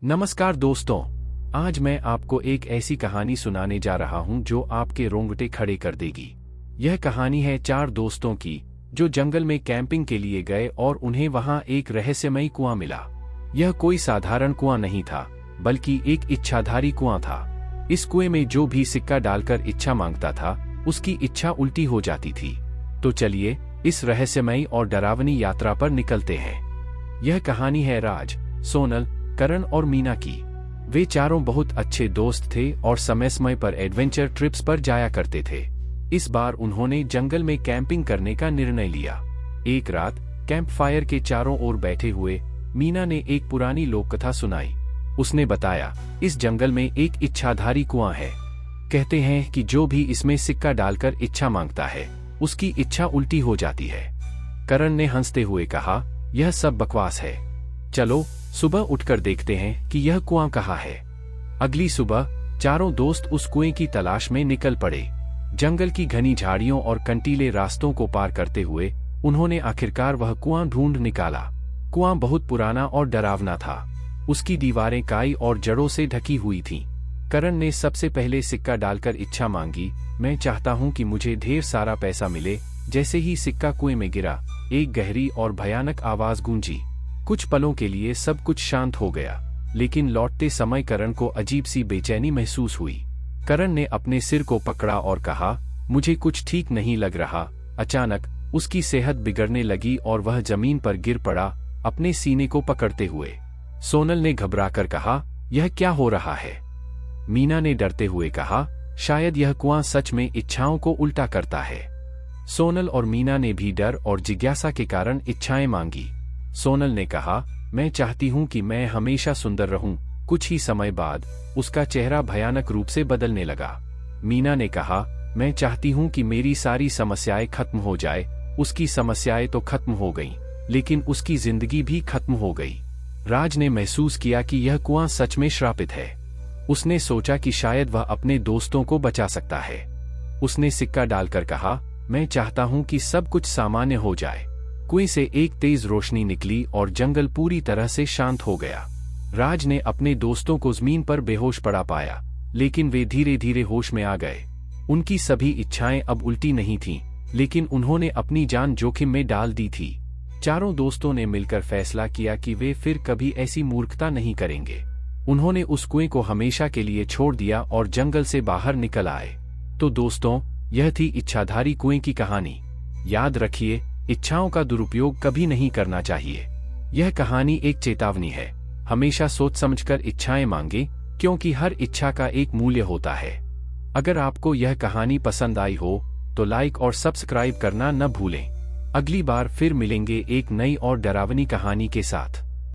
नमस्कार दोस्तों, आज मैं आपको एक ऐसी कहानी सुनाने जा रहा हूं जो आपके रोंगटे खड़े कर देगी। यह कहानी है चार दोस्तों की जो जंगल में कैंपिंग के लिए गए और उन्हें वहां एक रहस्यमयी कुआं मिला। यह कोई साधारण कुआं नहीं था, बल्कि एक इच्छाधारी कुआं था। इस कुएं में जो भी सिक्का डालकर इच्छा मांगता था, उसकी इच्छा उल्टी हो जाती थी। तो चलिए इस रहस्यमयी और डरावनी यात्रा पर निकलते हैं। यह कहानी है राज, सोनल, करण और मीना की। वे चारों बहुत अच्छे दोस्त थे और समय समय पर एडवेंचर ट्रिप्स पर जाया करते थे। इस बार उन्होंने जंगल में कैंपिंग करने का निर्णय लिया। एक रात कैंप फायर के चारों ओर बैठे हुए मीना ने एक पुरानी लोककथा सुनाई। उसने बताया, इस जंगल में एक इच्छाधारी कुआं है। कहते हैं कि जो भी इसमें सिक्का डालकर इच्छा मांगता है, उसकी इच्छा उल्टी हो जाती है। करण ने हंसते हुए कहा, यह सब बकवास है। चलो सुबह उठकर देखते हैं कि यह कुआं कहाँ है। अगली सुबह चारों दोस्त उस कुएं की तलाश में निकल पड़े। जंगल की घनी झाड़ियों और कंटीले रास्तों को पार करते हुए उन्होंने आखिरकार वह कुआं ढूंढ निकाला। कुआं बहुत पुराना और डरावना था। उसकी दीवारें काई और जड़ों से ढकी हुई थीं। करण ने सबसे पहले सिक्का डालकर इच्छा मांगी, मैं चाहता हूं कि मुझे ढेर सारा पैसा मिले। जैसे ही सिक्का कुएं में गिरा, एक गहरी और भयानक आवाज गूंजी। कुछ पलों के लिए सब कुछ शांत हो गया, लेकिन लौटते समय करण को अजीब सी बेचैनी महसूस हुई। करण ने अपने सिर को पकड़ा और कहा, मुझे कुछ ठीक नहीं लग रहा। अचानक उसकी सेहत बिगड़ने लगी और वह जमीन पर गिर पड़ा, अपने सीने को पकड़ते हुए। सोनल ने घबराकर कहा, यह क्या हो रहा है? मीना ने डरते हुए कहा, शायद यह कुआं सच में इच्छाओं को उल्टा करता है। सोनल और मीना ने भी डर और जिज्ञासा के कारण इच्छाएं मांगी। सोनल ने कहा, मैं चाहती हूं कि मैं हमेशा सुंदर रहूं। कुछ ही समय बाद उसका चेहरा भयानक रूप से बदलने लगा। मीना ने कहा, मैं चाहती हूं कि मेरी सारी समस्याएं खत्म हो जाए। उसकी समस्याएं तो खत्म हो गईं, लेकिन उसकी जिंदगी भी खत्म हो गई। राज ने महसूस किया कि यह कुआं सच में श्रापित है। उसने सोचा कि शायद वह अपने दोस्तों को बचा सकता है। उसने सिक्का डालकर कहा, मैं चाहता हूं कि सब कुछ सामान्य हो जाए। कुएं से एक तेज रोशनी निकली और जंगल पूरी तरह से शांत हो गया। राज ने अपने दोस्तों को जमीन पर बेहोश पड़ा पाया, लेकिन वे धीरे धीरे होश में आ गए। उनकी सभी इच्छाएं अब उल्टी नहीं थीं, लेकिन उन्होंने अपनी जान जोखिम में डाल दी थी। चारों दोस्तों ने मिलकर फैसला किया कि वे फिर कभी ऐसी मूर्खता नहीं करेंगे। उन्होंने उस कुएं को हमेशा के लिए छोड़ दिया और जंगल से बाहर निकल आए। तो दोस्तों, यह थी इच्छाधारी कुएं की कहानी। याद रखिए, इच्छाओं का दुरुपयोग कभी नहीं करना चाहिए। यह कहानी एक चेतावनी है। हमेशा सोच समझकर इच्छाएं मांगें, क्योंकि हर इच्छा का एक मूल्य होता है। अगर आपको यह कहानी पसंद आई हो तो लाइक और सब्सक्राइब करना न भूलें। अगली बार फिर मिलेंगे एक नई और डरावनी कहानी के साथ।